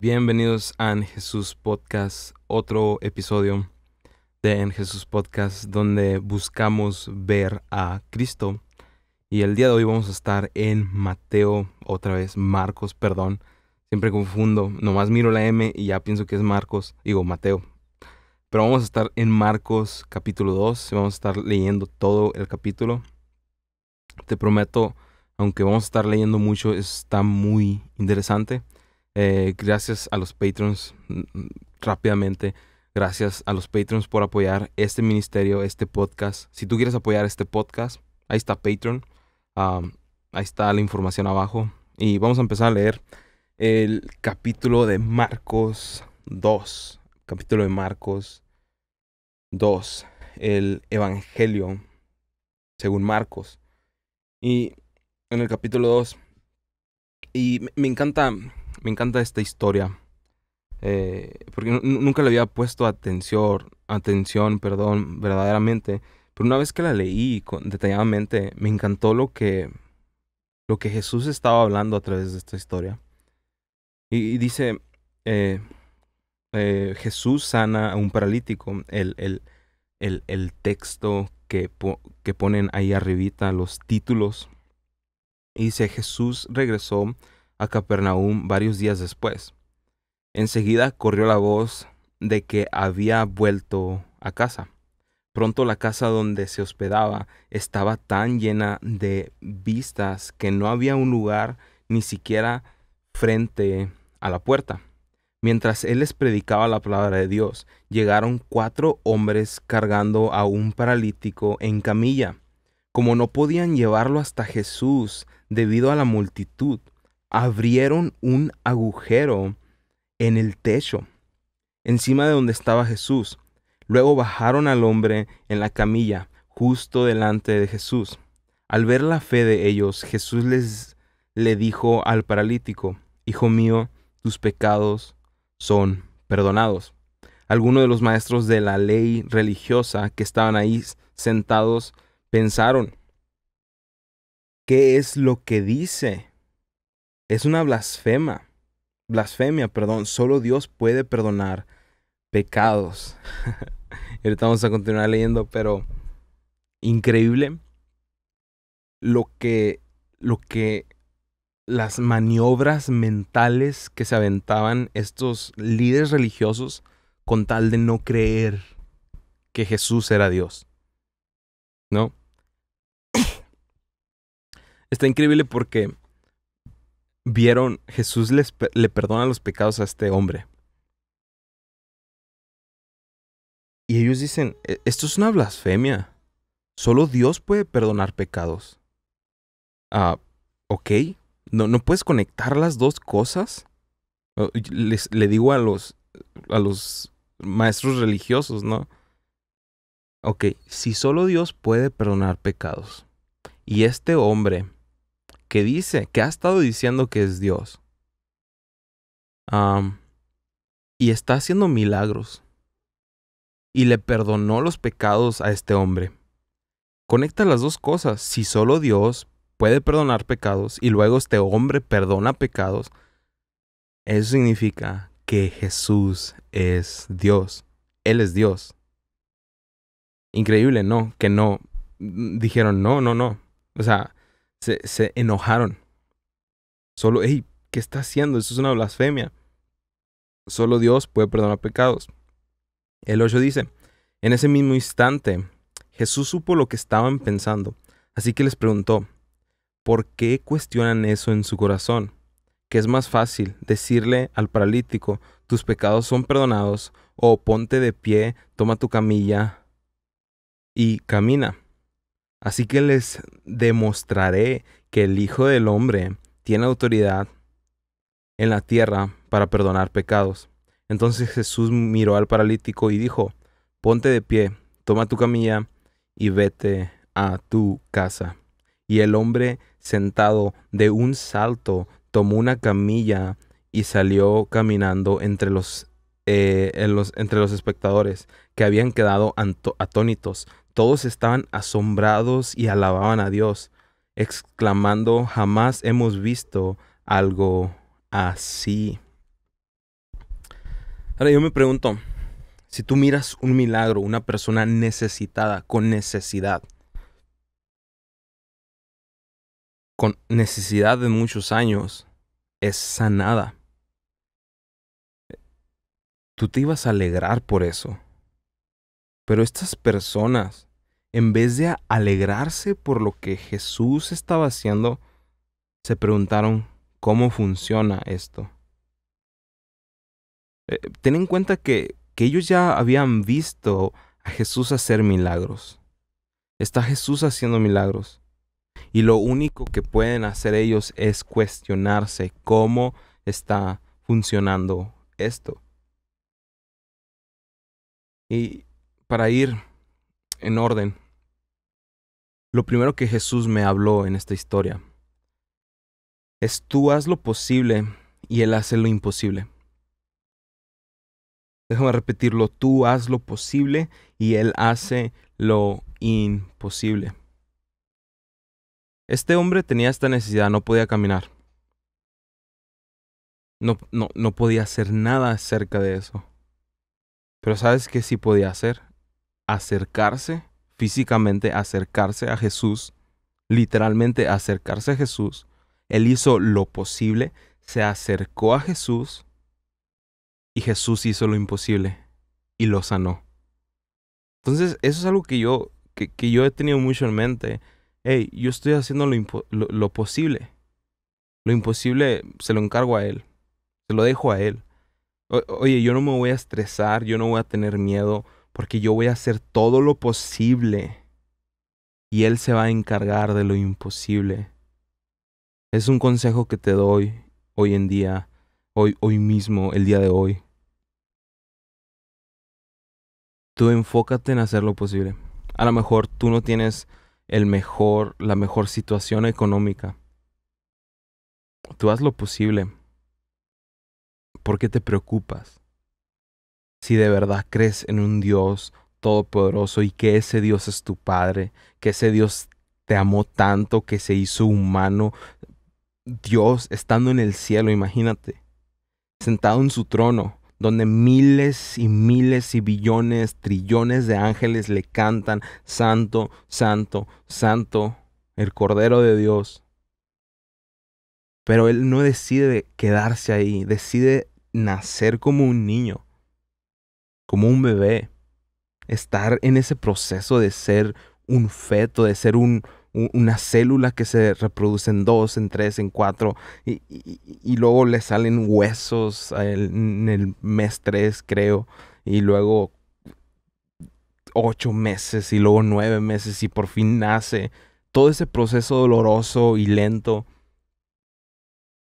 Bienvenidos a En Jesús Podcast, otro episodio de En Jesús Podcast donde buscamos ver a Cristo. Y el día de hoy vamos a estar en Mateo, otra vez Marcos, perdón. Siempre confundo, nomás miro la M y ya pienso que es Marcos, digo Mateo. Pero vamos a estar en Marcos capítulo 2 y vamos a estar leyendo todo el capítulo. Te prometo, aunque vamos a estar leyendo mucho, está muy interesante. Gracias a los patrons, rápidamente, gracias a los patrons por apoyar este ministerio, este podcast. Si tú quieres apoyar este podcast, ahí está Patreon, ahí está la información abajo. Y vamos a empezar a leer el capítulo de Marcos 2. Capítulo de Marcos 2, el Evangelio según Marcos. Y en el capítulo 2, y me encanta esta historia, porque nunca le había puesto atención, verdaderamente. Pero una vez que la leí detalladamente, me encantó lo que Jesús estaba hablando a través de esta historia. Y dice, Jesús sana a un paralítico. El texto que ponen ahí arribita, los títulos. Y dice, Jesús regresó a Capernaum varios días después. Enseguida corrió la voz de que había vuelto a casa. Pronto la casa donde se hospedaba estaba tan llena de vistas que no había un lugar ni siquiera frente a la puerta. Mientras él les predicaba la palabra de Dios, llegaron 4 hombres cargando a un paralítico en camilla. Como no podían llevarlo hasta Jesús debido a la multitud, abrieron un agujero en el techo, encima de donde estaba Jesús. Luego bajaron al hombre en la camilla, justo delante de Jesús. Al ver la fe de ellos, Jesús le dijo al paralítico, Hijo mío, tus pecados son perdonados. Algunos de los maestros de la ley religiosa que estaban ahí sentados pensaron, ¿qué es lo que dice? Es una blasfemia, solo Dios puede perdonar pecados. Y ahorita vamos a continuar leyendo, pero increíble lo que las maniobras mentales que se aventaban estos líderes religiosos con tal de no creer que Jesús era Dios, ¿no? Está increíble porque vieron, Jesús le perdona los pecados a este hombre. Y ellos dicen, esto es una blasfemia. Solo Dios puede perdonar pecados. Ok. ¿No puedes conectar las dos cosas? Le digo a los maestros religiosos, ¿no? Ok, si solo Dios puede perdonar pecados, y este hombre que dice, que ha estado diciendo que es Dios, y está haciendo milagros, y le perdonó los pecados a este hombre, conecta las dos cosas. Si solo Dios puede perdonar pecados, y luego este hombre perdona pecados, eso significa que Jesús es Dios. Él es Dios. Increíble, ¿no? Que no. Dijeron, no. O sea, se enojaron. Solo, hey, ¿qué está haciendo? Eso es una blasfemia. Solo Dios puede perdonar pecados. El 8 dice, en ese mismo instante, Jesús supo lo que estaban pensando. Así que les preguntó, ¿por qué cuestionan eso en su corazón? ¿Qué es más fácil decirle al paralítico, tus pecados son perdonados, o ponte de pie, toma tu camilla y camina? Así que les demostraré que el Hijo del Hombre tiene autoridad en la tierra para perdonar pecados. Entonces Jesús miró al paralítico y dijo, ponte de pie, toma tu camilla y vete a tu casa. Y el hombre, sentado de un salto, tomó una camilla y salió caminando entre los espectadores, que habían quedado atónitos. Todos estaban asombrados y alababan a Dios, exclamando, jamás hemos visto algo así. Ahora yo me pregunto, si tú miras un milagro, una persona necesitada, con necesidad de muchos años, es sanada, tú te ibas a alegrar por eso. Pero estas personas, en vez de alegrarse por lo que Jesús estaba haciendo, se preguntaron, ¿cómo funciona esto? Ten en cuenta que ellos ya habían visto a Jesús hacer milagros. Está Jesús haciendo milagros. Y lo único que pueden hacer ellos es cuestionarse cómo está funcionando esto. Y para ir en orden, lo primero que Jesús me habló en esta historia es: tú haz lo posible y Él hace lo imposible. Déjame repetirlo: tú haz lo posible y Él hace lo imposible. Este hombre tenía esta necesidad, no podía caminar. No podía hacer nada acerca de eso. Pero ¿sabes qué sí podía hacer? Acercarse, físicamente acercarse a Jesús, literalmente acercarse a Jesús. Él hizo lo posible, se acercó a Jesús y Jesús hizo lo imposible y lo sanó. Entonces, eso es algo que yo he tenido mucho en mente. Hey, yo estoy haciendo lo posible. Lo imposible se lo encargo a Él. Se lo dejo a Él. Oye, yo no me voy a estresar, yo no voy a tener miedo, porque yo voy a hacer todo lo posible y Él se va a encargar de lo imposible. Es un consejo que te doy hoy en día, hoy mismo, el día de hoy. Tú enfócate en hacer lo posible. A lo mejor tú no tienes la mejor situación económica. Tú haz lo posible. ¿Por qué te preocupas? Si de verdad crees en un Dios todopoderoso y que ese Dios es tu Padre, que ese Dios te amó tanto, que se hizo humano, Dios estando en el cielo, imagínate, sentado en su trono, donde miles y miles y billones, trillones de ángeles le cantan: Santo, Santo, Santo, el Cordero de Dios. Pero Él no decide quedarse ahí, decide nacer como un niño, como un bebé, estar en ese proceso de ser un feto, de ser una célula que se reproduce en 2, en 3, en 4, y luego le salen huesos en el mes 3, creo, y luego 8 meses, y luego 9 meses, y por fin nace. Todo ese proceso doloroso y lento,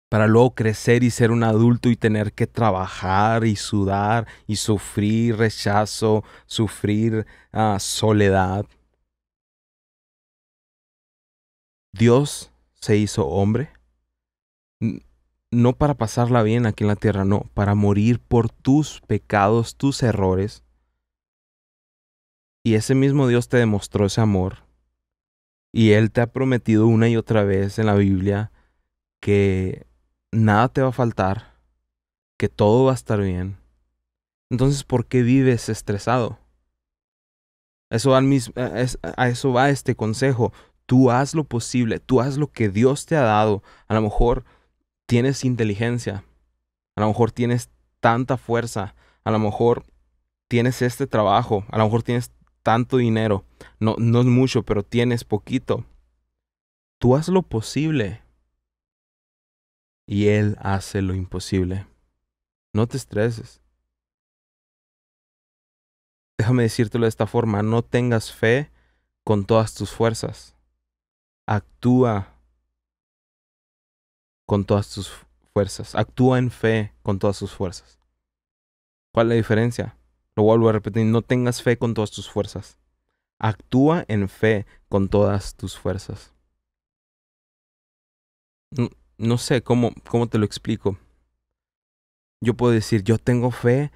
para luego crecer y ser un adulto y tener que trabajar y sudar y sufrir rechazo, sufrir soledad. Dios se hizo hombre, no para pasarla bien aquí en la tierra, no, para morir por tus pecados, tus errores. Y ese mismo Dios te demostró ese amor. Y Él te ha prometido una y otra vez en la Biblia que nada te va a faltar, que todo va a estar bien. Entonces, ¿por qué vives estresado? A eso va este consejo. Tú haz lo posible, tú haz lo que Dios te ha dado. A lo mejor tienes inteligencia, a lo mejor tienes tanta fuerza, a lo mejor tienes este trabajo, a lo mejor tienes tanto dinero. No es mucho, pero tienes poquito. Tú haz lo posible y Él hace lo imposible. No te estreses. Déjame decírtelo de esta forma: no tengas fe con todas tus fuerzas. Actúa con todas tus fuerzas. Actúa en fe con todas tus fuerzas. ¿Cuál es la diferencia? Lo vuelvo a repetir: no tengas fe con todas tus fuerzas. Actúa en fe con todas tus fuerzas. No sé cómo te lo explico. Yo puedo decir, yo tengo fe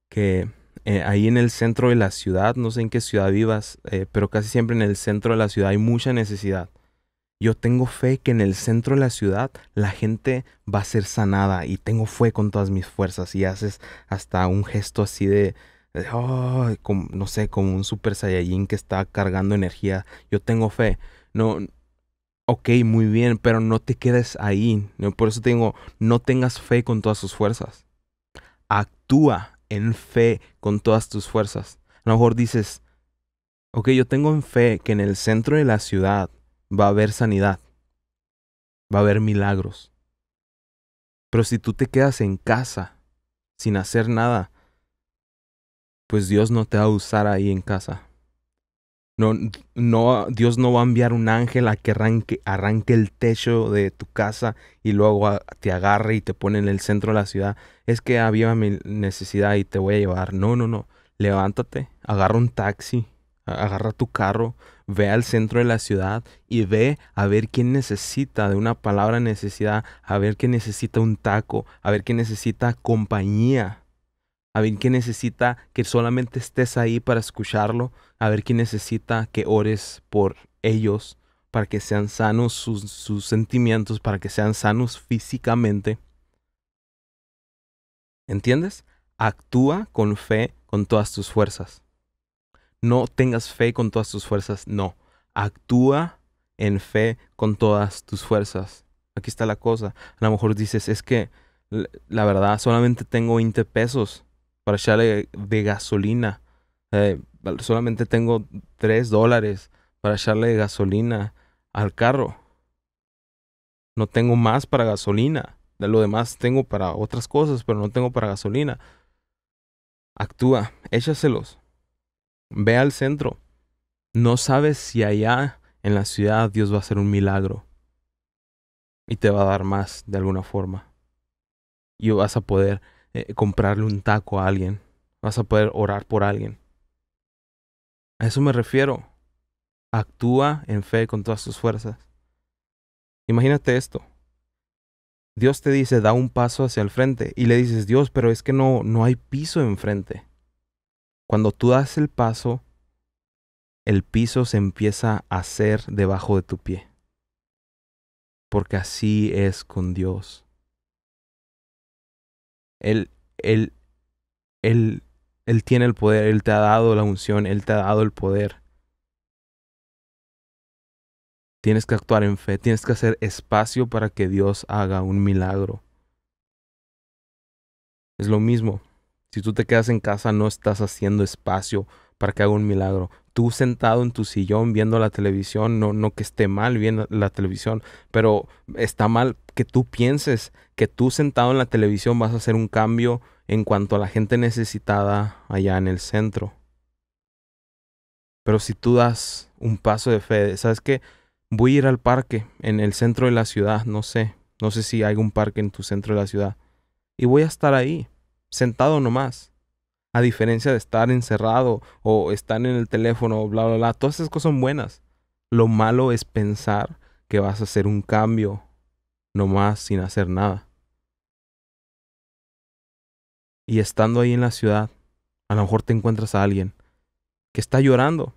que ahí en el centro de la ciudad, no sé en qué ciudad vivas, pero casi siempre en el centro de la ciudad hay mucha necesidad. Yo tengo fe que en el centro de la ciudad la gente va a ser sanada y tengo fe con todas mis fuerzas y haces hasta un gesto así no sé, como un super saiyajin que está cargando energía. Yo tengo fe. No, ok, muy bien, pero no te quedes ahí. Por eso te digo, no tengas fe con todas tus fuerzas. Actúa en fe con todas tus fuerzas. A lo mejor dices, ok, yo tengo en fe que en el centro de la ciudad va a haber sanidad, va a haber milagros. Pero si tú te quedas en casa sin hacer nada, pues Dios no te va a usar ahí en casa. No, no, Dios no va a enviar un ángel a que arranque el techo de tu casa y luego te agarre y te pone en el centro de la ciudad. Es que había mi necesidad y te voy a llevar. No, no, no. Levántate, agarra un taxi, agarra tu carro, ve al centro de la ciudad y ve a ver quién necesita de una palabra necesidad, a ver quién necesita un taco, a ver quién necesita compañía. A ver quién necesita que solamente estés ahí para escucharlo. A ver quién necesita que ores por ellos para que sean sanos sus sentimientos, para que sean sanos físicamente. ¿Entiendes? Actúa con fe con todas tus fuerzas. No tengas fe con todas tus fuerzas, no. Actúa en fe con todas tus fuerzas. Aquí está la cosa. A lo mejor dices, es que la verdad solamente tengo 20 pesos para echarle de gasolina. Solamente tengo $3 para echarle de gasolina al carro. No tengo más para gasolina. De lo demás tengo para otras cosas, pero no tengo para gasolina. Actúa, échaselos. Ve al centro. No sabes si allá en la ciudad Dios va a hacer un milagro y te va a dar más de alguna forma. Y vas a poder comprarle un taco a alguien. Vas a poder orar por alguien. A eso me refiero. Actúa en fe con todas tus fuerzas. Imagínate esto. Dios te dice, da un paso hacia el frente. Y le dices, Dios, pero es que no hay piso enfrente. Cuando tú das el paso, el piso se empieza a hacer debajo de tu pie. Porque así es con Dios. Él, él, él tiene el poder, Él te ha dado la unción, Él te ha dado el poder. Tienes que actuar en fe, tienes que hacer espacio para que Dios haga un milagro. Es lo mismo. Si tú te quedas en casa, no estás haciendo espacio para que haga un milagro. Tú sentado en tu sillón viendo la televisión, no que esté mal viendo la televisión, pero está mal que tú pienses que tú sentado en la televisión vas a hacer un cambio en cuanto a la gente necesitada allá en el centro. Pero si tú das un paso de fe, ¿sabes qué? Voy a ir al parque en el centro de la ciudad, no sé si hay un parque en tu centro de la ciudad. Y voy a estar ahí, sentado nomás. A diferencia de estar encerrado o estar en el teléfono, bla, bla, bla. Todas esas cosas son buenas. Lo malo es pensar que vas a hacer un cambio nomás sin hacer nada. Y estando ahí en la ciudad, a lo mejor te encuentras a alguien que está llorando.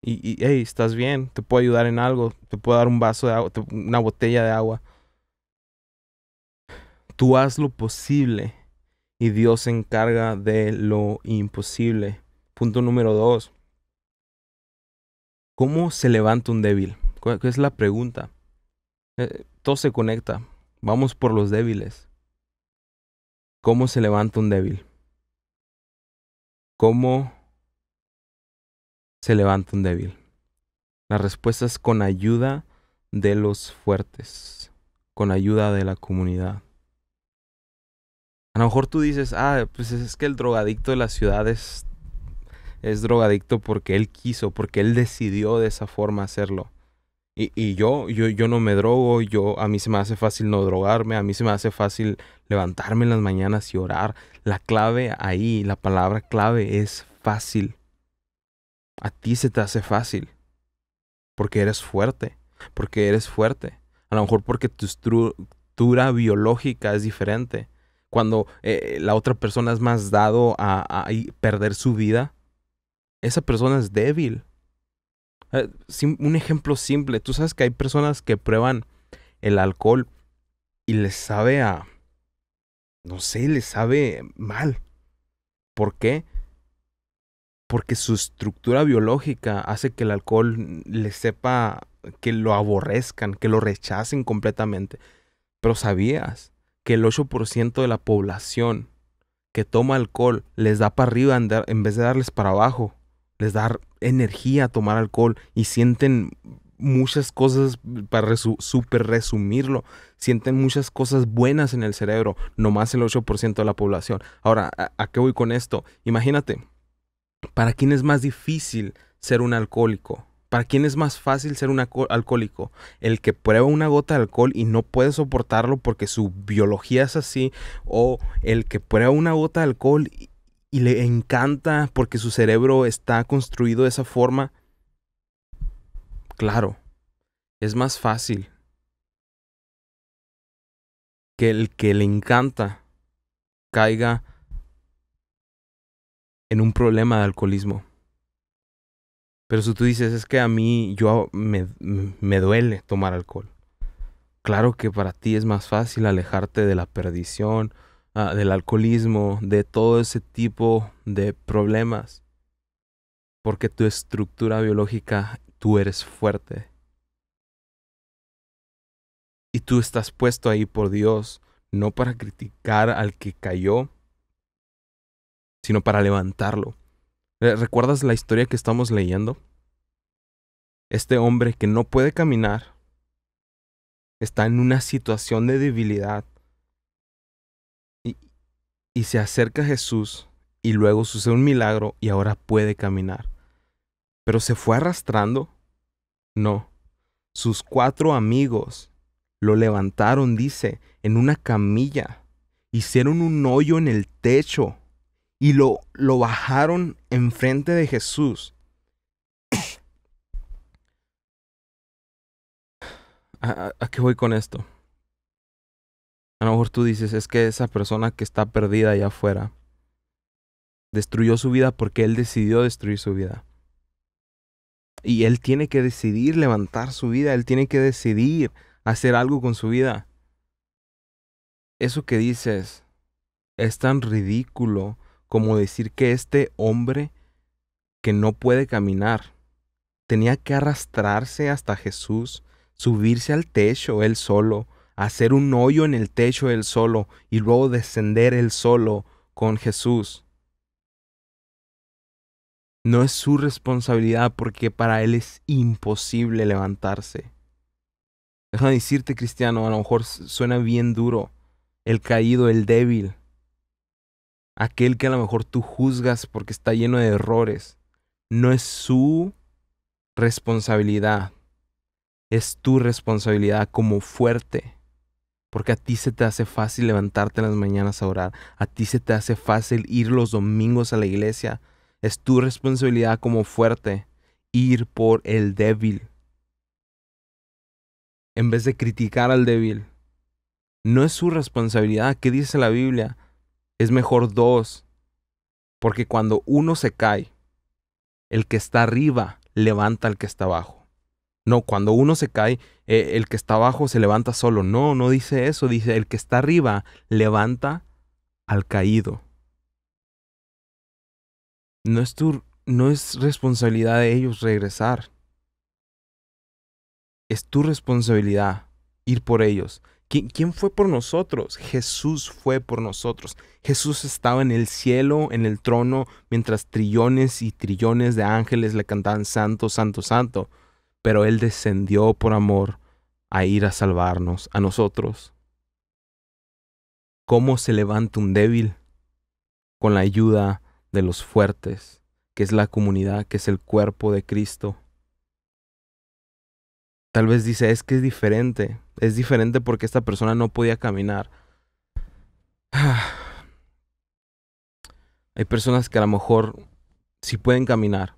Hey, ¿estás bien? ¿Te puedo ayudar en algo? ¿Te puedo dar un vaso de agua? ¿Una botella de agua? Tú haz lo posible y Dios se encarga de lo imposible. Punto número 2. ¿Cómo se levanta un débil? ¿Cuál es la pregunta? Todo se conecta. Vamos por los débiles. ¿Cómo se levanta un débil? ¿Cómo se levanta un débil? La respuesta es con ayuda de los fuertes, con ayuda de la comunidad. A lo mejor tú dices, pues es que el drogadicto de la ciudad es drogadicto porque él quiso, porque él decidió de esa forma hacerlo. Y yo no me drogo, a mí se me hace fácil no drogarme, a mí se me hace fácil levantarme en las mañanas y orar. La clave ahí, la palabra clave es fácil. A ti se te hace fácil, porque eres fuerte, A lo mejor porque tu estructura biológica es diferente. Cuando la otra persona es más dado a perder su vida, esa persona es débil. Un ejemplo simple. Tú sabes que hay personas que prueban el alcohol y les sabe a, no sé, les sabe mal. ¿Por qué? Porque su estructura biológica hace que el alcohol les sepa, que lo aborrezcan, que lo rechacen completamente. Pero ¿sabías que el 8% de la población que toma alcohol les da para arriba en vez de darles para abajo? Les da energía tomar alcohol y sienten muchas cosas, para súper resumirlo, sienten muchas cosas buenas en el cerebro, nomás el 8% de la población. Ahora, ¿a qué voy con esto? Imagínate, ¿para quién es más difícil ser un alcohólico? ¿Para quién es más fácil ser un alcohólico? ¿El que prueba una gota de alcohol y no puede soportarlo porque su biología es así? ¿O el que prueba una gota de alcohol y le encanta porque su cerebro está construido de esa forma? Claro, es más fácil que el que le encanta caiga en un problema de alcoholismo. Pero si tú dices, es que a mí me duele tomar alcohol. Claro que para ti es más fácil alejarte de la perdición, del alcoholismo, de todo ese tipo de problemas. Porque tu estructura biológica, tú eres fuerte. Y tú estás puesto ahí por Dios, no para criticar al que cayó, sino para levantarlo. ¿Recuerdas la historia que estamos leyendo? Este hombre que no puede caminar está en una situación de debilidad y, y se acerca a Jesús y luego sucede un milagro y ahora puede caminar. ¿Pero se fue arrastrando? No. Sus 4 amigos lo levantaron, dice, en una camilla. Hicieron un hoyo en el techo y lo bajaron enfrente de Jesús. ¿A qué voy con esto? A lo mejor tú dices, es que esa persona que está perdida allá afuera destruyó su vida porque él decidió destruir su vida. Y él tiene que decidir levantar su vida, él tiene que decidir hacer algo con su vida. Eso que dices es tan ridículo como decir que este hombre que no puede caminar tenía que arrastrarse hasta Jesús, subirse al techo él solo, hacer un hoyo en el techo él solo y luego descender él solo con Jesús. No es su responsabilidad porque para él es imposible levantarse. Déjame decirte, cristiano, a lo mejor suena bien duro, el caído, el débil, aquel que a lo mejor tú juzgas porque está lleno de errores. No es su responsabilidad, es tu responsabilidad como fuerte. Porque a ti se te hace fácil levantarte en las mañanas a orar. A ti se te hace fácil ir los domingos a la iglesia. Es tu responsabilidad como fuerte ir por el débil. En vez de criticar al débil. No es su responsabilidad. ¿Qué dice la Biblia? Es mejor 2. Porque cuando uno se cae, el que está arriba levanta al que está abajo. No, cuando uno se cae, el que está abajo se levanta solo. No, no dice eso. Dice, el que está arriba levanta al caído. No es responsabilidad de ellos regresar. Es tu responsabilidad ir por ellos. ¿Quién fue por nosotros? Jesús fue por nosotros. Jesús estaba en el cielo, en el trono, mientras trillones y trillones de ángeles le cantaban santo, santo, santo. Pero Él descendió por amor a ir a salvarnos, a nosotros. ¿Cómo se levanta un débil? Con la ayuda de los fuertes, que es la comunidad, que es el cuerpo de Cristo. Tal vez dice, es que es diferente. Es diferente porque esta persona no podía caminar. Hay personas que a lo mejor sí pueden caminar,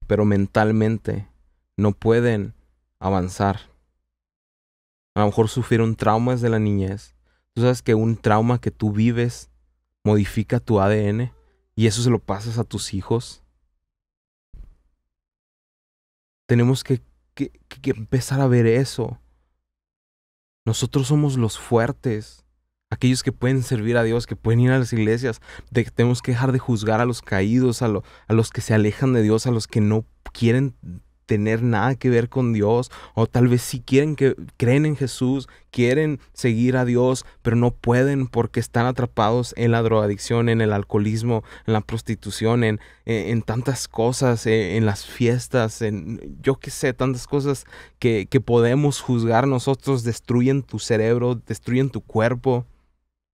pero mentalmente no pueden avanzar. A lo mejor sufrieron traumas de la niñez. Tú sabes que un trauma que tú vives modifica tu ADN y eso se lo pasas a tus hijos. Tenemos que empezar a ver eso. Nosotros somos los fuertes, aquellos que pueden servir a Dios, que pueden ir a las iglesias. Tenemos que dejar de juzgar a los caídos, a los que se alejan de Dios, a los que no quieren tener nada que ver con Dios, o tal vez sí creen en Jesús, quieren seguir a Dios, pero no pueden porque están atrapados en la drogadicción, en el alcoholismo, en la prostitución, en tantas cosas, en las fiestas, en yo qué sé, tantas cosas que podemos juzgar nosotros. Destruyen tu cerebro, destruyen tu cuerpo,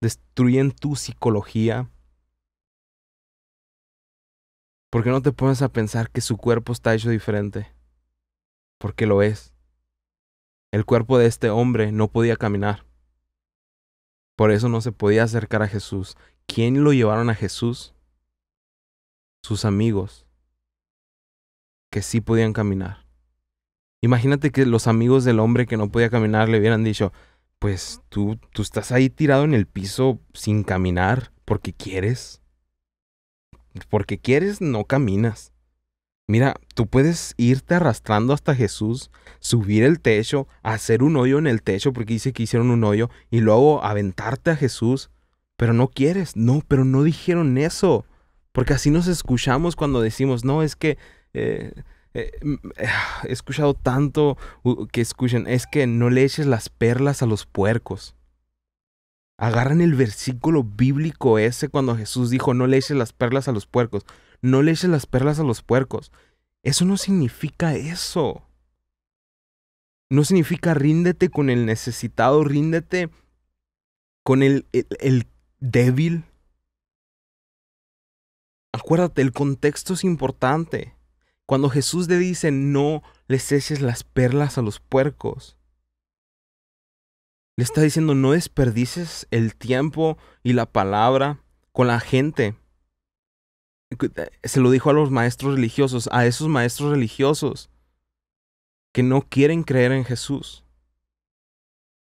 destruyen tu psicología. ¿Por qué no te pones a pensar que su cuerpo está hecho diferente? Porque lo es. El cuerpo de este hombre no podía caminar. Por eso no se podía acercar a Jesús. ¿Quién lo llevaron a Jesús? Sus amigos, que sí podían caminar. Imagínate que los amigos del hombre que no podía caminar le hubieran dicho, pues tú estás ahí tirado en el piso sin caminar porque quieres. Porque quieres, no caminas. Mira, tú puedes irte arrastrando hasta Jesús, subir el techo, hacer un hoyo en el techo, porque dice que hicieron un hoyo, y luego aventarte a Jesús, pero no quieres. No, pero no dijeron eso, porque así nos escuchamos cuando decimos, no, es que eh, he escuchado tanto que escuchen, es que no le eches las perlas a los puercos. Agarran el versículo bíblico ese cuando Jesús dijo, no le eches las perlas a los puercos. No le eches las perlas a los puercos. Eso no significa eso. No significa ríndete con el necesitado, ríndete con el débil. Acuérdate, el contexto es importante. Cuando Jesús le dice, no les eches las perlas a los puercos, le está diciendo, no desperdices el tiempo y la palabra con la gente. Se lo dijo a los maestros religiosos, a esos maestros religiosos que no quieren creer en Jesús.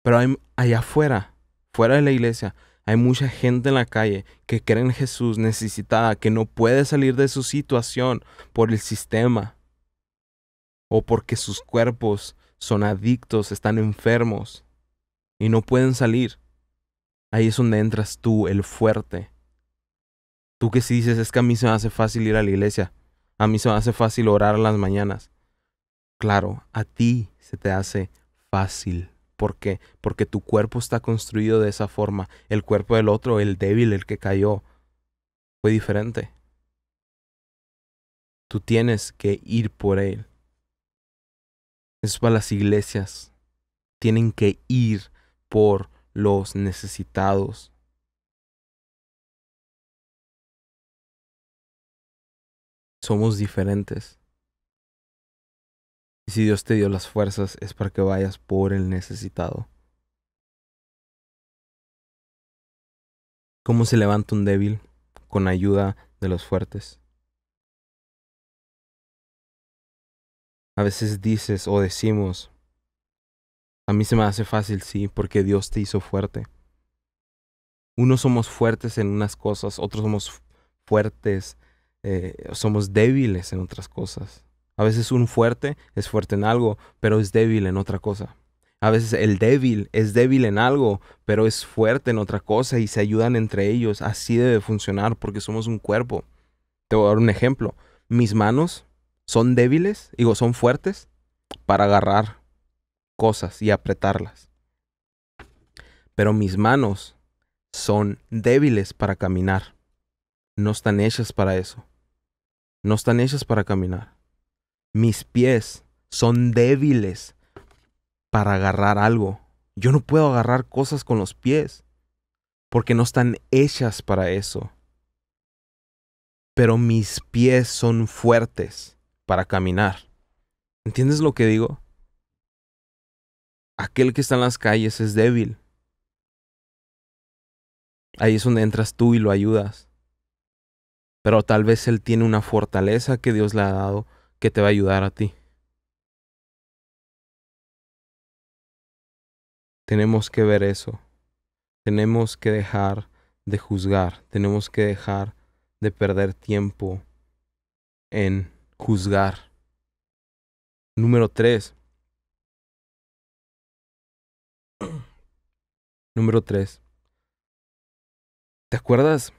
Pero allá afuera, fuera de la iglesia, hay mucha gente en la calle que cree en Jesús, necesitada, que no puede salir de su situación por el sistema o porque sus cuerpos son adictos, están enfermos y no pueden salir. Ahí es donde entras tú, el fuerte. Tú que si dices, es que a mí se me hace fácil ir a la iglesia, a mí se me hace fácil orar en las mañanas. Claro, a ti se te hace fácil. ¿Por qué? Porque tu cuerpo está construido de esa forma. El cuerpo del otro, el débil, el que cayó, fue diferente. Tú tienes que ir por él. Eso es para las iglesias. Tienen que ir por los necesitados. Somos diferentes. Y si Dios te dio las fuerzas, es para que vayas por el necesitado. ¿Cómo se levanta un débil? Con ayuda de los fuertes. A veces dices o decimos, a mí se me hace fácil, sí, porque Dios te hizo fuerte. Unos somos fuertes en unas cosas, otros somos fuertes, somos débiles en otras cosas. A veces un fuerte es fuerte en algo, pero es débil en otra cosa. A veces el débil es débil en algo, pero es fuerte en otra cosa y se ayudan entre ellos. Así debe funcionar porque somos un cuerpo. Te voy a dar un ejemplo. Mis manos son débiles, son fuertes para agarrar cosas y apretarlas. Pero mis manos son débiles para caminar. No están hechas para eso. No están hechas para caminar. Mis pies son débiles para agarrar algo. Yo no puedo agarrar cosas con los pies porque no están hechas para eso. Pero mis pies son fuertes para caminar. ¿Entiendes lo que digo? Aquel que está en las calles es débil. Ahí es donde entras tú y lo ayudas. Pero tal vez él tiene una fortaleza que Dios le ha dado que te va a ayudar a ti. Tenemos que ver eso. Tenemos que dejar de juzgar. Tenemos que dejar de perder tiempo en juzgar. Número 3. Número 3. ¿Te acuerdas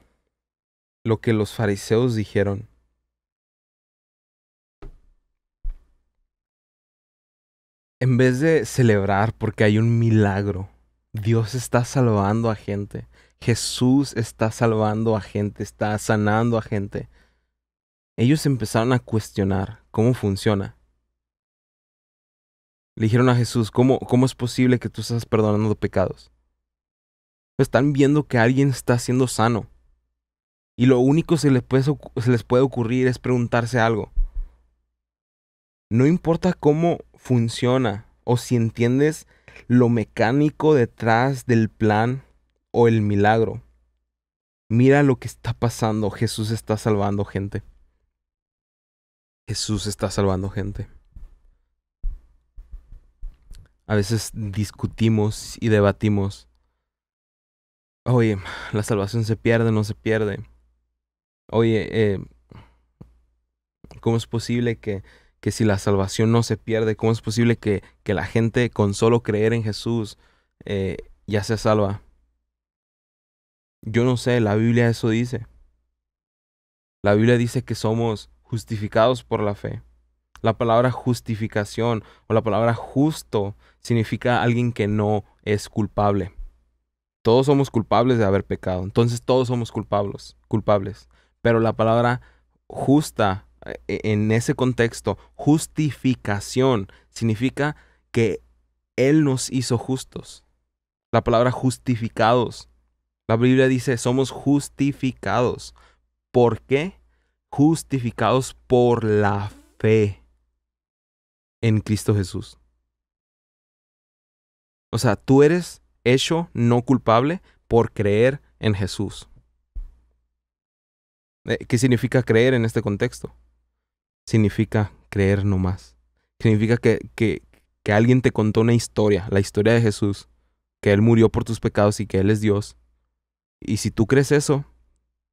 lo que los fariseos dijeron? En vez de celebrar porque hay un milagro, Dios está salvando a gente. Jesús está salvando a gente, está sanando a gente. Ellos empezaron a cuestionar cómo funciona. Le dijeron a Jesús, ¿cómo es posible que tú estás perdonando pecados? Están viendo que alguien está siendo sano. Y lo único que se les puede ocurrir es preguntarse algo. No importa cómo funciona o si entiendes lo mecánico detrás del plan o el milagro. Mira lo que está pasando. Jesús está salvando gente. Jesús está salvando gente. A veces discutimos y debatimos. Oye, la salvación se pierde, no se pierde. Oye, ¿cómo es posible que si la salvación no se pierde, cómo es posible que la gente con solo creer en Jesús ya se salva? Yo no sé, la Biblia eso dice. La Biblia dice que somos justificados por la fe. La palabra justificación o la palabra justo significa alguien que no es culpable. Todos somos culpables de haber pecado. Entonces todos somos culpables. Pero la palabra justa, en ese contexto, justificación, significa que Él nos hizo justos. La palabra justificados. La Biblia dice, somos justificados. ¿Por qué? Justificados por la fe en Cristo Jesús. O sea, tú eres hecho no culpable por creer en Jesús. ¿Qué significa creer en este contexto? Significa creer nomás. Significa que alguien te contó una historia, la historia de Jesús, que Él murió por tus pecados y que Él es Dios. Y si tú crees eso,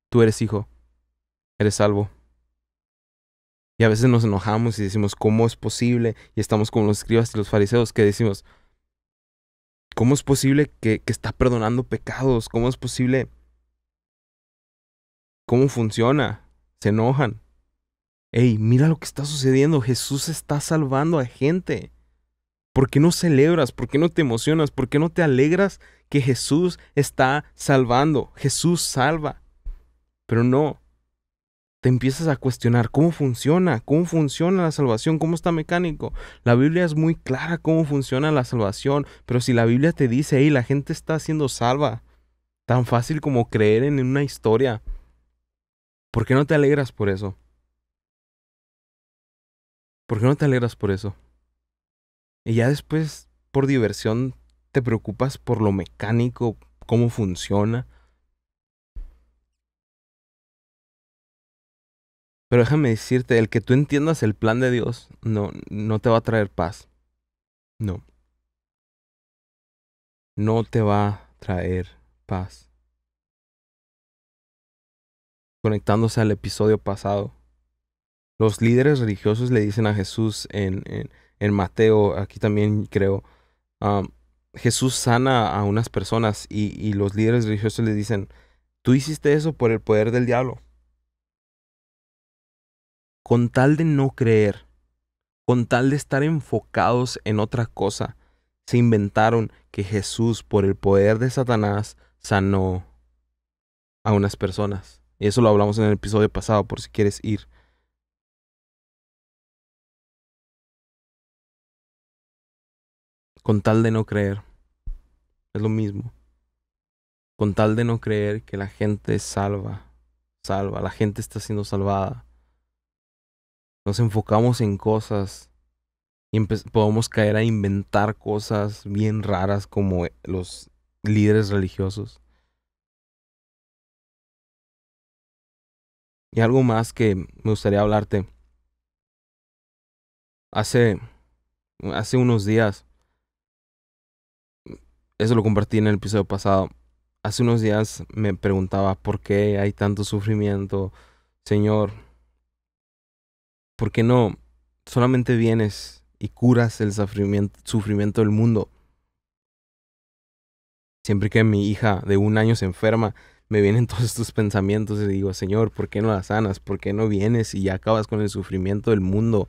tú eres hijo, eres salvo. Y a veces nos enojamos y decimos, ¿cómo es posible? Y estamos como los escribas y los fariseos que decimos, ¿cómo es posible que está perdonando pecados? ¿Cómo es posible? ¿Cómo funciona? Se enojan. Ey, mira lo que está sucediendo. Jesús está salvando a gente. ¿Por qué no celebras? ¿Por qué no te emocionas? ¿Por qué no te alegras que Jesús está salvando? Jesús salva. Pero no. Te empiezas a cuestionar cómo funciona la salvación, cómo está mecánico. La Biblia es muy clara cómo funciona la salvación, pero si la Biblia te dice, hey, la gente está siendo salva, tan fácil como creer en una historia, ¿por qué no te alegras por eso? ¿Por qué no te alegras por eso? Y ya después, por diversión, te preocupas por lo mecánico, cómo funciona. Pero déjame decirte, el que tú entiendas el plan de Dios no te va a traer paz. No. No te va a traer paz. Conectándose al episodio pasado, los líderes religiosos le dicen a Jesús en Mateo, aquí también creo, um, Jesús sana a unas personas y los líderes religiosos le dicen, tú hiciste eso por el poder del diablo. Con tal de no creer, con tal de estar enfocados en otra cosa, se inventaron que Jesús, por el poder de Satanás, sanó a unas personas. Y eso lo hablamos en el episodio pasado, por si quieres ir. Con tal de no creer, es lo mismo. Con tal de no creer que la gente es salva, la gente está siendo salvada. Nos enfocamos en cosas y podemos caer a inventar cosas bien raras como los líderes religiosos. Y algo más que me gustaría hablarte. Hace unos días, eso lo compartí en el episodio pasado. Hace unos días me preguntaba por qué hay tanto sufrimiento. Señor, ¿por qué no solamente vienes y curas el sufrimiento del mundo. Siempre que mi hija de 1 año se enferma, me vienen todos estos pensamientos y digo, Señor, ¿por qué no la sanas? ¿Por qué no vienes y ya acabas con el sufrimiento del mundo?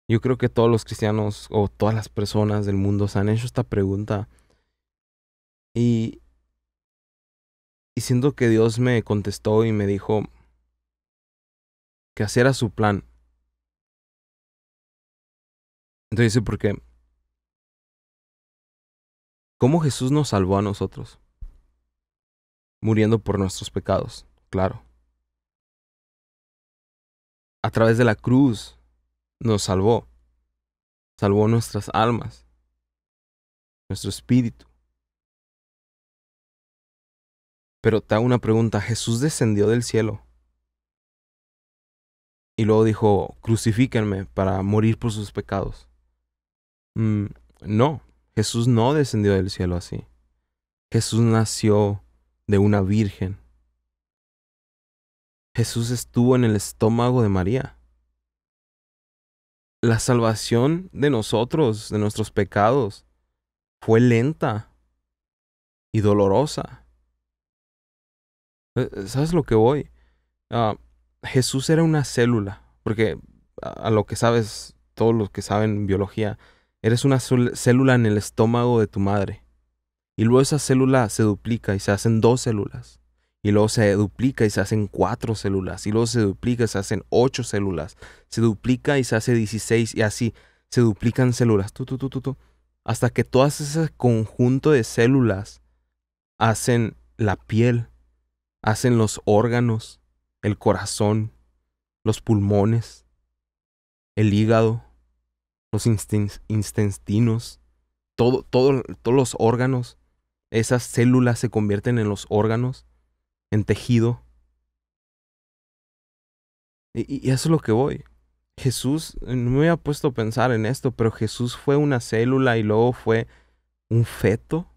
Yo creo que todos los cristianos o todas las personas del mundo se han hecho esta pregunta. Y siento que Dios me contestó y me dijo que así era su plan. Entonces dice, ¿por qué? ¿Cómo Jesús nos salvó a nosotros? Muriendo por nuestros pecados, claro. A través de la cruz nos salvó. Salvó nuestras almas, nuestro espíritu. Pero te hago una pregunta, ¿Jesús descendió del cielo? Y luego dijo, crucifíquenme para morir por sus pecados. No, Jesús no descendió del cielo así. Jesús nació de una virgen. Jesús estuvo en el estómago de María. La salvación de nosotros, de nuestros pecados, fue lenta y dolorosa. ¿Sabes lo que voy? Jesús era una célula, porque a lo que sabes, todos los que saben biología, eres una célula en el estómago de tu madre. Y luego esa célula se duplica y se hacen 2 células. Y luego se duplica y se hacen 4 células. Y luego se duplica y se hacen 8 células. Se duplica y se hace 16 y así se duplican células. Hasta que todas ese conjunto de células hacen la piel, hacen los órganos, el corazón, los pulmones, el hígado, los intestinos, todos los órganos. Esas células se convierten en los órganos, en tejido. Y eso es lo que voy. Jesús, no me había puesto a pensar en esto, pero Jesús fue una célula y luego fue un feto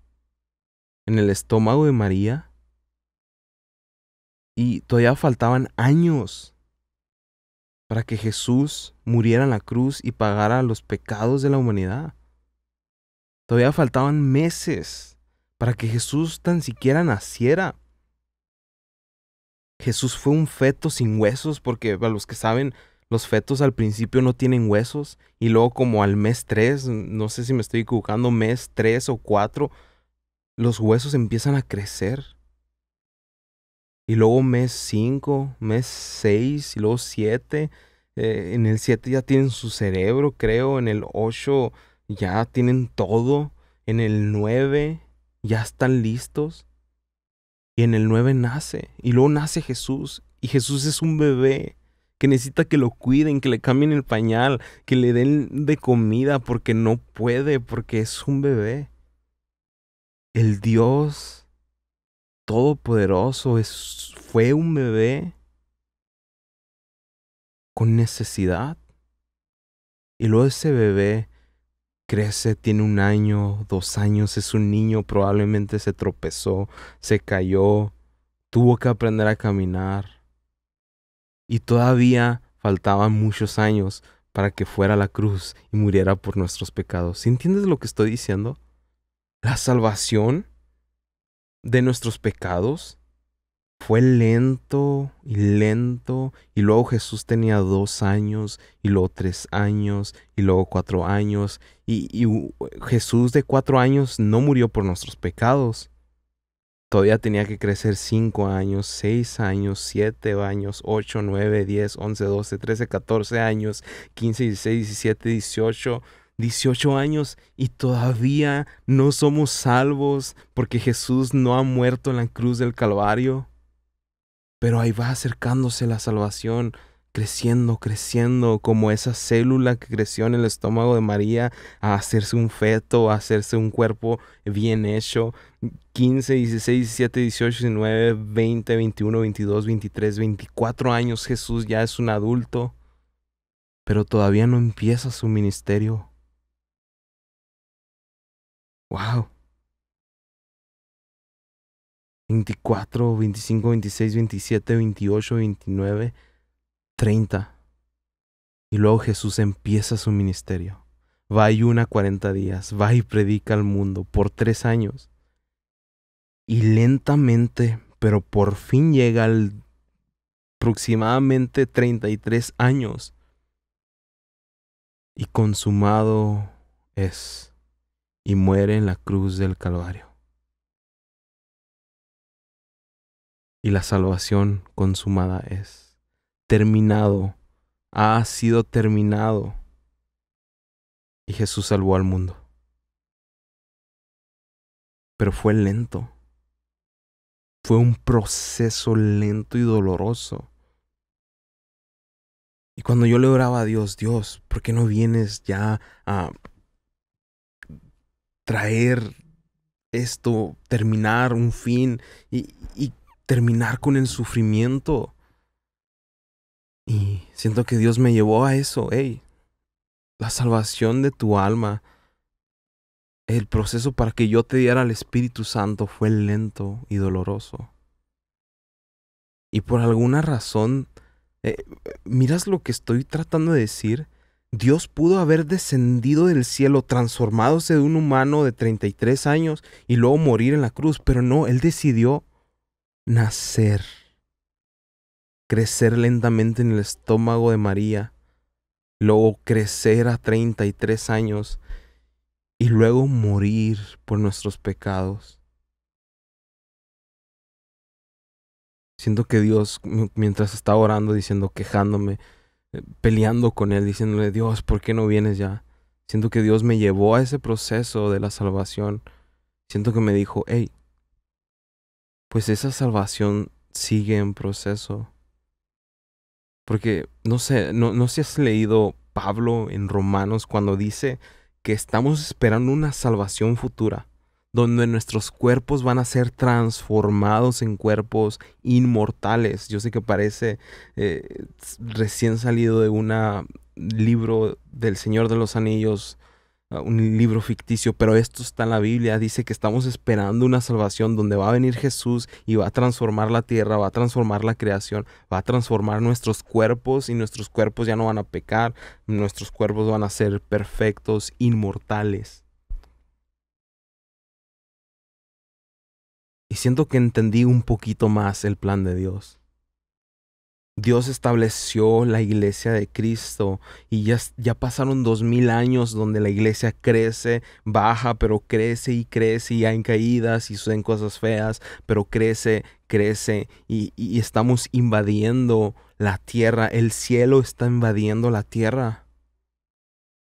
en el estómago de María. Y todavía faltaban años para que Jesús muriera en la cruz y pagara los pecados de la humanidad. Todavía faltaban meses para que Jesús tan siquiera naciera. Jesús fue un feto sin huesos, porque para los que saben, los fetos al principio no tienen huesos y luego como al mes 3, no sé si me estoy equivocando, mes 3 o 4, los huesos empiezan a crecer. Y luego mes 5, mes 6 y luego 7. En el 7 ya tienen su cerebro, creo. En el 8 ya tienen todo. En el 9 ya están listos. Y en el 9 nace. Y luego nace Jesús. Y Jesús es un bebé que necesita que lo cuiden, que le cambien el pañal, que le den de comida porque no puede, porque es un bebé. El Dios Todopoderoso fue un bebé con necesidad. Y luego ese bebé crece, tiene 1 año, 2 años, es un niño, probablemente se tropezó, se cayó, tuvo que aprender a caminar. Y todavía faltaban muchos años para que fuera a la cruz y muriera por nuestros pecados. ¿Sí entiendes lo que estoy diciendo? La salvación de nuestros pecados fue lento y luego Jesús tenía 2 años y luego 3 años y luego 4 años y Jesús de 4 años no murió por nuestros pecados. Todavía tenía que crecer 5 años, 6 años, 7 años, 8, 9, 10, 11, 12, 13, 14 años, 15, 16, 17, 18 años y todavía no somos salvos porque Jesús no ha muerto en la cruz del Calvario. Pero ahí va acercándose la salvación, creciendo, creciendo, como esa célula que creció en el estómago de María, a hacerse un feto, a hacerse un cuerpo bien hecho. 15, 16, 17, 18, 19, 20, 21, 22, 23, 24 años Jesús ya es un adulto, pero todavía no empieza su ministerio. ¡Wow! 24, 25, 26, 27, 28, 29, 30. Y luego Jesús empieza su ministerio. va y ayuna 40 días, va y predica al mundo por 3 años. Y lentamente, pero por fin llega al aproximadamente 33 años. Y consumado es. Y muere en la cruz del Calvario. Y la salvación consumada es. Terminado. Ha sido terminado. Y Jesús salvó al mundo. Pero fue lento. Fue un proceso lento y doloroso. Y cuando yo le oraba a Dios, Dios, ¿por qué no vienes ya a traer esto, terminar un fin y terminar con el sufrimiento? Y siento que Dios me llevó a eso. Hey, la salvación de tu alma, el proceso para que yo te diera el Espíritu Santo fue lento y doloroso. Y por alguna razón, miras lo que estoy tratando de decir. Dios pudo haber descendido del cielo, transformándose de un humano de 33 años y luego morir en la cruz, pero no, Él decidió nacer, crecer lentamente en el estómago de María, luego crecer a 33 años y luego morir por nuestros pecados. Siento que Dios, mientras estaba orando, diciendo, quejándome, peleando con Él, diciéndole, Dios, ¿por qué no vienes ya? Siento que Dios me llevó a ese proceso de la salvación. Siento que me dijo, hey, pues esa salvación sigue en proceso. Porque, no sé, no si has leído Pablo en Romanos cuando dice que estamos esperando una salvación futura, donde nuestros cuerpos van a ser transformados en cuerpos inmortales. Yo sé que parece recién salido de un libro del Señor de los Anillos, un libro ficticio, pero esto está en la Biblia. Dice que estamos esperando una salvación donde va a venir Jesús y va a transformar la tierra, va a transformar la creación, va a transformar nuestros cuerpos y nuestros cuerpos ya no van a pecar, nuestros cuerpos van a ser perfectos, inmortales. Y siento que entendí un poquito más el plan de Dios. Dios estableció la iglesia de Cristo y ya pasaron 2000 años donde la iglesia crece, baja, pero crece y hay caídas y suceden cosas feas, pero crece y estamos invadiendo la tierra. El cielo está invadiendo la tierra.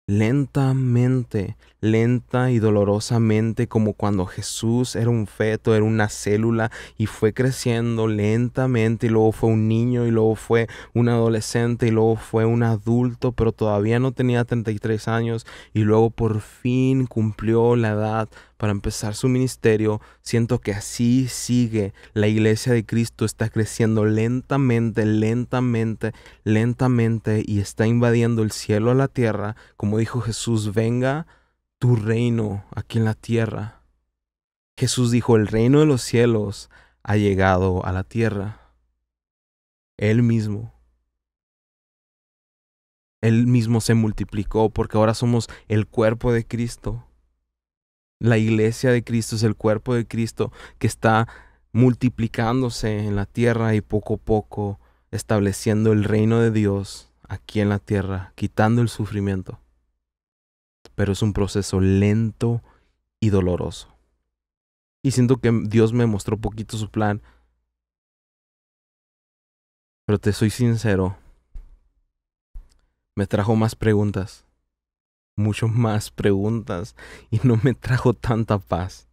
Lentamente, lenta y dolorosamente, como cuando Jesús era un feto, era una célula y fue creciendo lentamente y luego fue un niño y luego fue un adolescente y luego fue un adulto, pero todavía no tenía 33 años y luego por fin cumplió la edad para empezar su ministerio. Siento que así sigue. La iglesia de Cristo está creciendo lentamente, lentamente, lentamente y está invadiendo el cielo a la tierra. Como dijo Jesús, venga tu reino aquí en la tierra. Jesús dijo, el reino de los cielos ha llegado a la tierra. Él mismo se multiplicó porque ahora somos el cuerpo de Cristo. La iglesia de Cristo es el cuerpo de Cristo que está multiplicándose en la tierra y poco a poco estableciendo el reino de Dios aquí en la tierra, quitando el sufrimiento. Pero es un proceso lento y doloroso. Y siento que Dios me mostró poquito su plan. Pero te soy sincero, me trajo más preguntas. Mucho más preguntas. Y no me trajo tanta paz.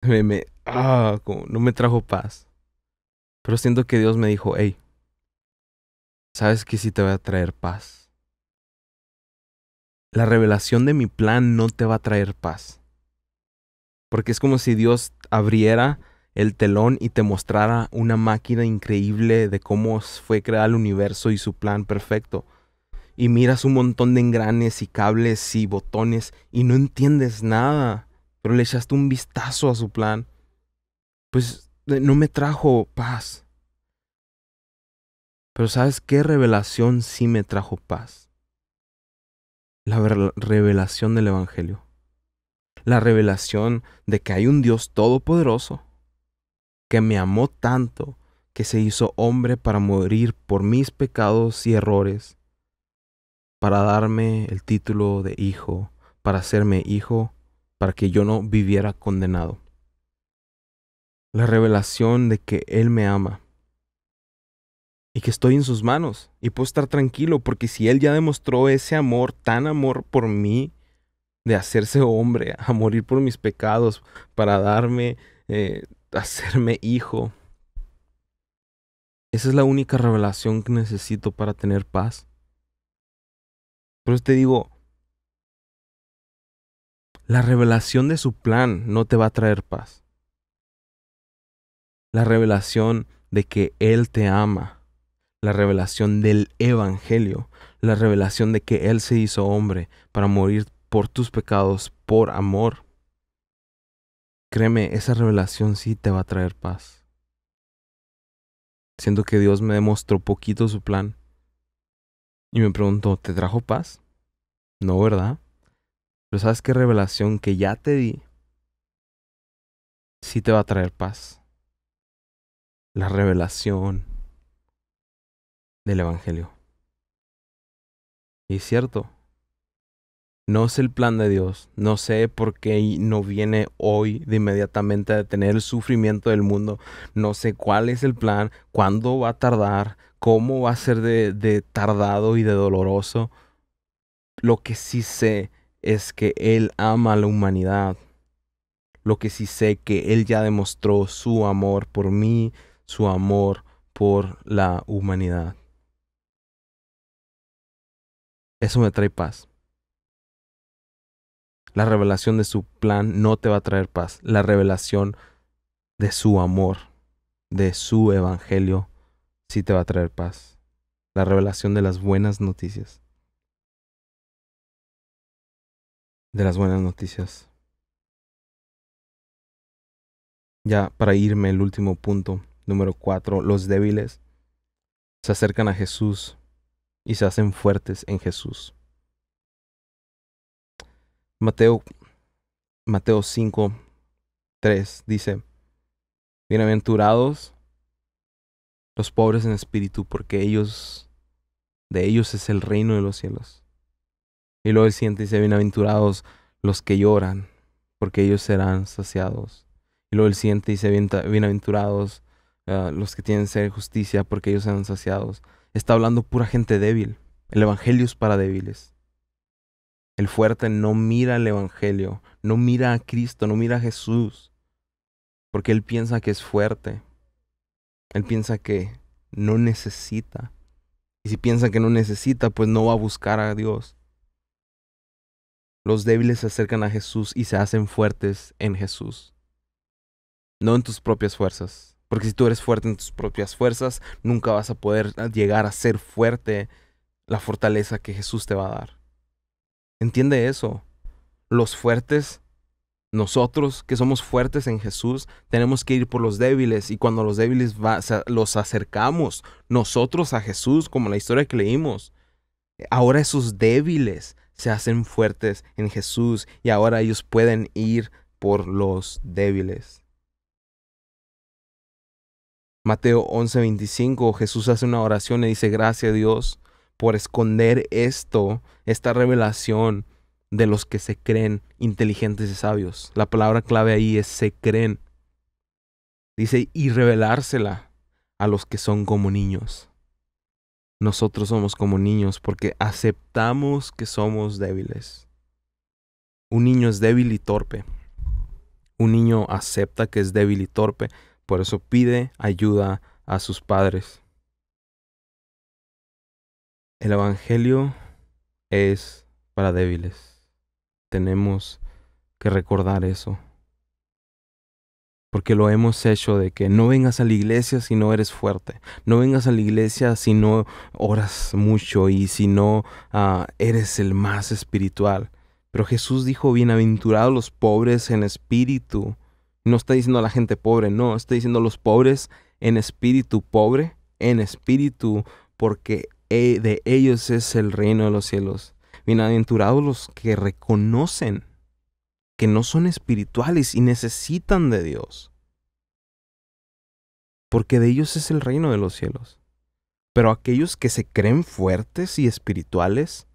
No me trajo paz. Pero siento que Dios me dijo, hey, ¿sabes qué sí te va a traer paz? La revelación de mi plan no te va a traer paz. Porque es como si Dios abriera el telón y te mostrara una máquina increíble de cómo fue creado el universo y su plan perfecto. Y miras un montón de engranes y cables y botones y no entiendes nada, pero le echaste un vistazo a su plan. Pues no me trajo paz. Pero ¿sabes qué revelación sí me trajo paz? La revelación del Evangelio. La revelación de que hay un Dios todopoderoso que me amó tanto que se hizo hombre para morir por mis pecados y errores, para darme el título de hijo, para hacerme hijo, para que yo no viviera condenado. La revelación de que Él me ama y que estoy en sus manos y puedo estar tranquilo porque si Él ya demostró ese amor, tan amor por mí, de hacerse hombre, a morir por mis pecados, para darme, hacerme hijo. Esa es la única revelación que necesito para tener paz. Por eso te digo, la revelación de su plan no te va a traer paz. La revelación de que Él te ama, la revelación del Evangelio, la revelación de que Él se hizo hombre para morir por tus pecados, por amor. Créeme, esa revelación sí te va a traer paz. Siento que Dios me demostró poquito su plan. Y me preguntó, ¿te trajo paz? No, ¿verdad? Pero ¿sabes qué revelación que ya te di? Sí te va a traer paz. La revelación del Evangelio. Y es cierto, no sé el plan de Dios. No sé por qué no viene hoy de inmediatamente a detener el sufrimiento del mundo. No sé cuál es el plan, cuándo va a tardar, cómo va a ser de tardado y de doloroso. Lo que sí sé es que Él ama a la humanidad. Lo que sí sé que Él ya demostró su amor por mí, su amor por la humanidad. Eso me trae paz. La revelación de su plan no te va a traer paz. La revelación de su amor, de su evangelio, sí te va a traer paz. La revelación de las buenas noticias. De las buenas noticias. Ya para irme, el último punto, número 4. Los débiles se acercan a Jesús y se hacen fuertes en Jesús. Mateo 5:3 dice: Bienaventurados los pobres en espíritu, porque de ellos es el reino de los cielos. Y luego el siguiente dice: bienaventurados los que lloran, porque ellos serán saciados. Y luego el siguiente dice: bienaventurados los que tienen sed de justicia, porque ellos serán saciados. Está hablando pura gente débil. El evangelio es para débiles. El fuerte no mira el evangelio, no mira a Cristo, no mira a Jesús, porque él piensa que es fuerte. Él piensa que no necesita. Y si piensa que no necesita, pues no va a buscar a Dios. Los débiles se acercan a Jesús y se hacen fuertes en Jesús. No en tus propias fuerzas. Porque si tú eres fuerte en tus propias fuerzas, nunca vas a poder llegar a ser fuerte la fortaleza que Jesús te va a dar. Entiende eso. Los fuertes, nosotros que somos fuertes en Jesús, tenemos que ir por los débiles. Y cuando los débiles los acercamos nosotros a Jesús, como la historia que leímos, ahora esos débiles se hacen fuertes en Jesús y ahora ellos pueden ir por los débiles. Mateo 11:25, Jesús hace una oración y dice: gracias a Dios por esconder esta revelación de los que se creen inteligentes y sabios. La palabra clave ahí es se creen. Dice, y revelársela a los que son como niños. Nosotros somos como niños porque aceptamos que somos débiles. Un niño es débil y torpe. Un niño acepta que es débil y torpe, por eso pide ayuda a sus padres. El evangelio es para débiles. Tenemos que recordar eso. Porque lo hemos hecho de que no vengas a la iglesia si no eres fuerte. No vengas a la iglesia si no oras mucho y si no eres el más espiritual. Pero Jesús dijo: bienaventurados los pobres en espíritu. No está diciendo a la gente pobre, no. Está diciendo los pobres en espíritu. Pobre en espíritu, porque de ellos es el reino de los cielos. Bienaventurados los que reconocen que no son espirituales y necesitan de Dios, porque de ellos es el reino de los cielos. Pero aquellos que se creen fuertes y espirituales,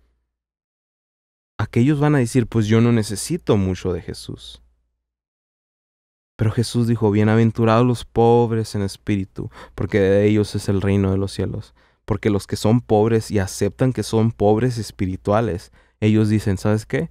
aquellos van a decir, pues yo no necesito mucho de Jesús. Pero Jesús dijo, bienaventurados los pobres en espíritu, porque de ellos es el reino de los cielos. Porque los que son pobres y aceptan que son pobres espirituales, ellos dicen, ¿sabes qué?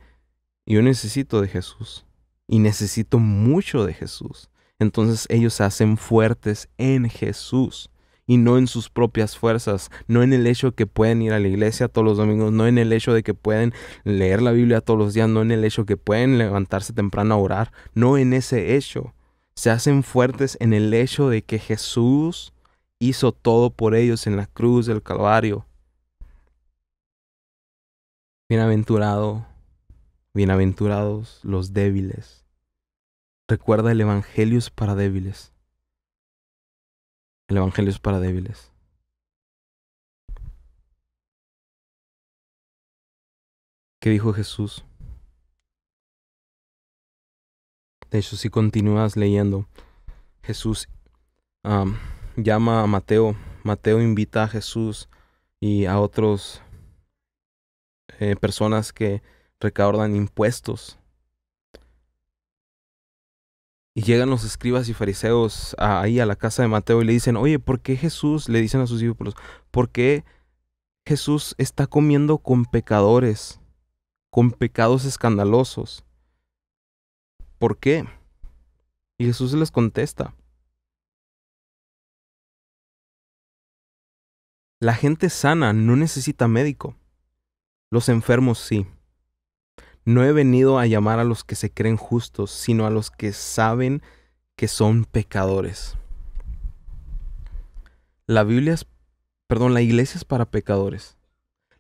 Yo necesito de Jesús y necesito mucho de Jesús. Entonces ellos se hacen fuertes en Jesús y no en sus propias fuerzas, no en el hecho de que pueden ir a la iglesia todos los domingos, no en el hecho de que pueden leer la Biblia todos los días, no en el hecho de que pueden levantarse temprano a orar, no en ese hecho. Se hacen fuertes en el hecho de que Jesús hizo todo por ellos en la cruz del Calvario. Bienaventurados los débiles. Recuerda, el Evangelio es para débiles. El Evangelio es para débiles. ¿Qué dijo Jesús? De hecho, si continúas leyendo, Jesús llama a Mateo. Mateo invita a Jesús y a otros personas que recaudan impuestos. Y llegan los escribas y fariseos ahí a la casa de Mateo y le dicen, oye, ¿por qué Jesús? Le dicen a sus discípulos, ¿por qué Jesús está comiendo con pecadores, con pecados escandalosos? ¿Por qué? Y Jesús les contesta, la gente sana no necesita médico, los enfermos sí. No he venido a llamar a los que se creen justos, sino a los que saben que son pecadores. La iglesia es para pecadores.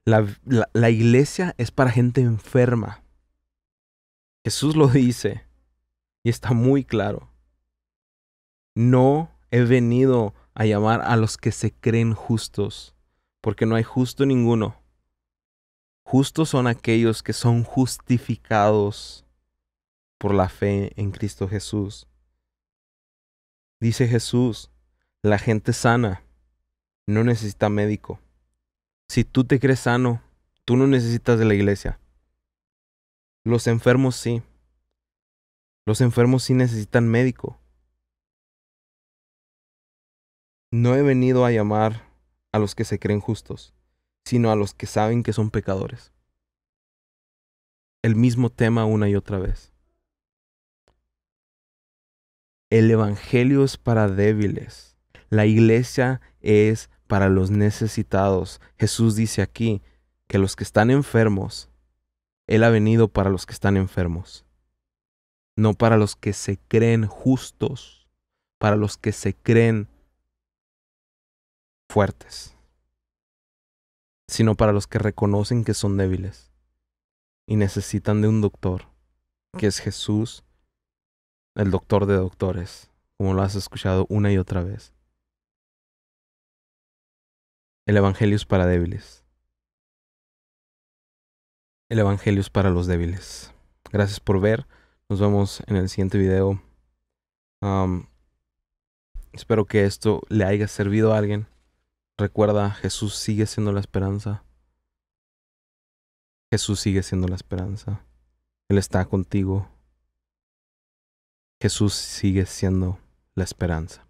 La iglesia es para gente enferma. Jesús lo dice y está muy claro. No he venido a llamar a los que se creen justos, porque no hay justo ninguno. Justos son aquellos que son justificados por la fe en Cristo Jesús. Dice Jesús, la gente sana no necesita médico. Si tú te crees sano, tú no necesitas de la iglesia. Los enfermos sí. Los enfermos sí necesitan médico. No he venido a llamar a los que se creen justos, sino a los que saben que son pecadores. El mismo tema una y otra vez. El evangelio es para débiles. La iglesia es para los necesitados. Jesús dice aquí que los que están enfermos, Él ha venido para los que están enfermos. No para los que se creen justos, para los que se creen fuertes, sino para los que reconocen que son débiles y necesitan de un doctor, que es Jesús, el doctor de doctores, como lo has escuchado una y otra vez. El evangelio es para débiles. El evangelio es para los débiles. Gracias por ver. Nos vemos en el siguiente video. Espero que esto le haya servido a alguien. Recuerda, Jesús sigue siendo la esperanza. Jesús sigue siendo la esperanza. Él está contigo. Jesús sigue siendo la esperanza.